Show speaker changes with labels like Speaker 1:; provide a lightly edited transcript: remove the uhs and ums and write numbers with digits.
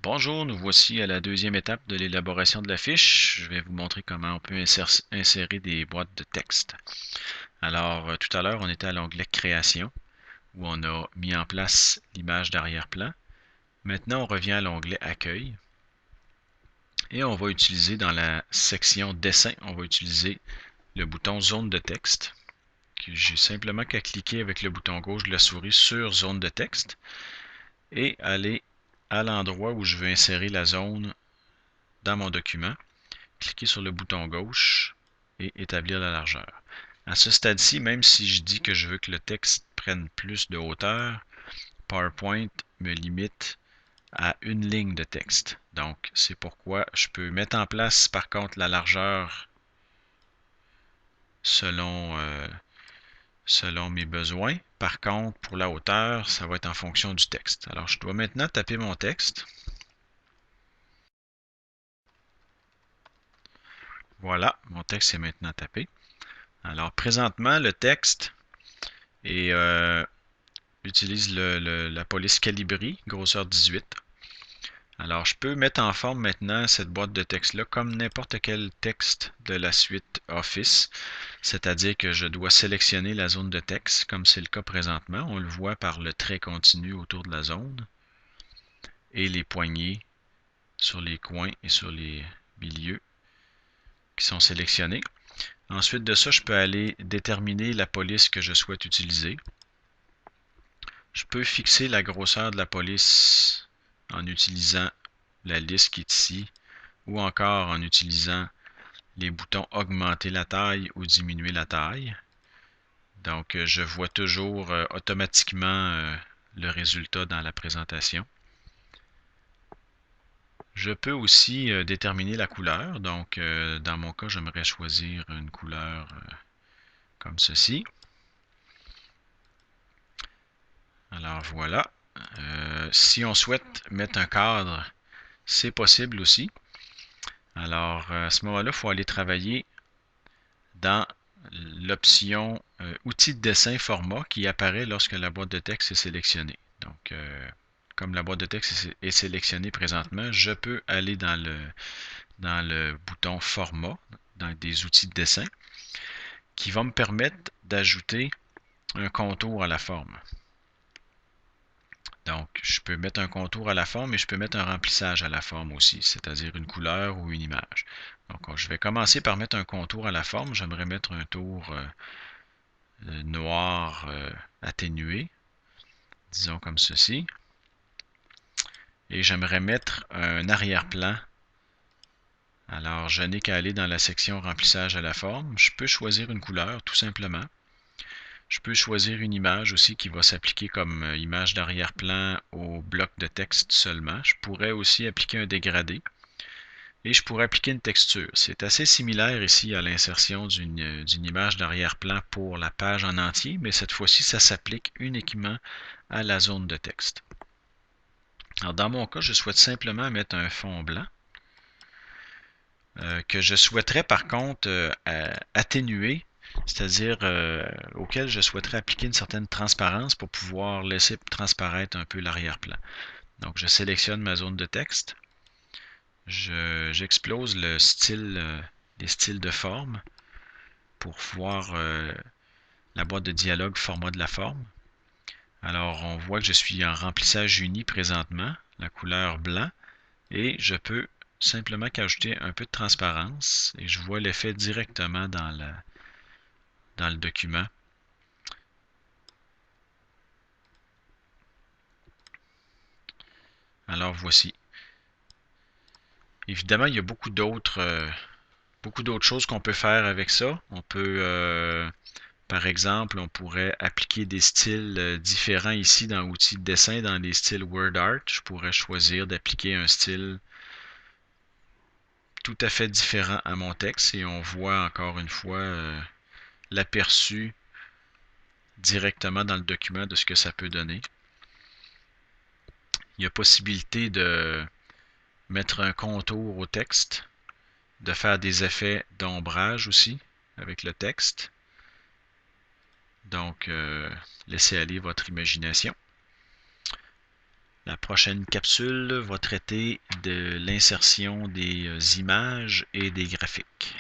Speaker 1: Bonjour, nous voici à la deuxième étape de l'élaboration de la fiche. Je vais vous montrer comment on peut insérer des boîtes de texte. Alors, tout à l'heure, on était à l'onglet Création, où on a mis en place l'image d'arrière-plan. Maintenant, on revient à l'onglet Accueil. Et on va utiliser dans la section Dessin, on va utiliser le bouton Zone de texte. J'ai simplement qu'à cliquer avec le bouton gauche de la souris sur Zone de texte et aller à l'endroit où je veux insérer la zone dans mon document. Cliquez sur le bouton gauche et établir la largeur. À ce stade-ci, même si je dis que je veux que le texte prenne plus de hauteur, PowerPoint me limite à une ligne de texte. Donc, c'est pourquoi je peux mettre en place, par contre, la largeur selon, selon mes besoins. Par contre, pour la hauteur, ça va être en fonction du texte. Alors, je dois maintenant taper mon texte. Voilà, mon texte est maintenant tapé. Alors, présentement, le texte utilise la police Calibri, grosseur 18. Alors, je peux mettre en forme maintenant cette boîte de texte-là comme n'importe quel texte de la suite Office, c'est-à-dire que je dois sélectionner la zone de texte, comme c'est le cas présentement. On le voit par le trait continu autour de la zone et les poignées sur les coins et sur les milieux qui sont sélectionnés. Ensuite de ça, je peux aller déterminer la police que je souhaite utiliser. Je peux fixer la grosseur de la police en utilisant la liste qui est ici ou encore en utilisant les boutons augmenter la taille ou diminuer la taille. Donc, je vois toujours automatiquement le résultat dans la présentation. Je peux aussi déterminer la couleur. Donc, dans mon cas, j'aimerais choisir une couleur comme ceci. Alors voilà. Si on souhaite mettre un cadre, c'est possible aussi. Alors, à ce moment-là, il faut aller travailler dans l'option Outils de dessin format qui apparaît lorsque la boîte de texte est sélectionnée. Donc, comme la boîte de texte est sélectionnée présentement, je peux aller dans le bouton Format, dans des outils de dessin, qui va me permettre d'ajouter un contour à la forme. Donc, je peux mettre un contour à la forme et je peux mettre un remplissage à la forme aussi, c'est-à-dire une couleur ou une image. Donc, je vais commencer par mettre un contour à la forme. J'aimerais mettre un tour noir atténué, disons comme ceci. Et j'aimerais mettre un arrière-plan. Alors, je n'ai qu'à aller dans la section remplissage à la forme. Je peux choisir une couleur, tout simplement. Je peux choisir une image aussi qui va s'appliquer comme image d'arrière-plan au bloc de texte seulement. Je pourrais aussi appliquer un dégradé et je pourrais appliquer une texture. C'est assez similaire ici à l'insertion d'une image d'arrière-plan pour la page en entier, mais cette fois-ci, ça s'applique uniquement à la zone de texte. Alors, dans mon cas, je souhaite simplement mettre un fond blanc que je souhaiterais par contre atténuer, c'est-à-dire auquel je souhaiterais appliquer une certaine transparence pour pouvoir laisser transparaître un peu l'arrière-plan. Donc, je sélectionne ma zone de texte, j'explose les styles de forme pour voir la boîte de dialogue format de la forme. Alors, on voit que je suis en remplissage uni présentement, la couleur blanc, et je peux simplement qu'ajouter un peu de transparence et je vois l'effet directement dans le document. Alors voici. Évidemment, il y a beaucoup d'autres choses qu'on peut faire avec ça. On peut, par exemple, on pourrait appliquer des styles différents ici dans Outils de dessin, dans les styles WordArt. Je pourrais choisir d'appliquer un style tout à fait différent à mon texte et on voit encore une fois l'aperçu directement dans le document de ce que ça peut donner. Il y a possibilité de mettre un contour au texte, de faire des effets d'ombrage aussi avec le texte. Donc, laissez aller votre imagination. La prochaine capsule va traiter de l'insertion des images et des graphiques.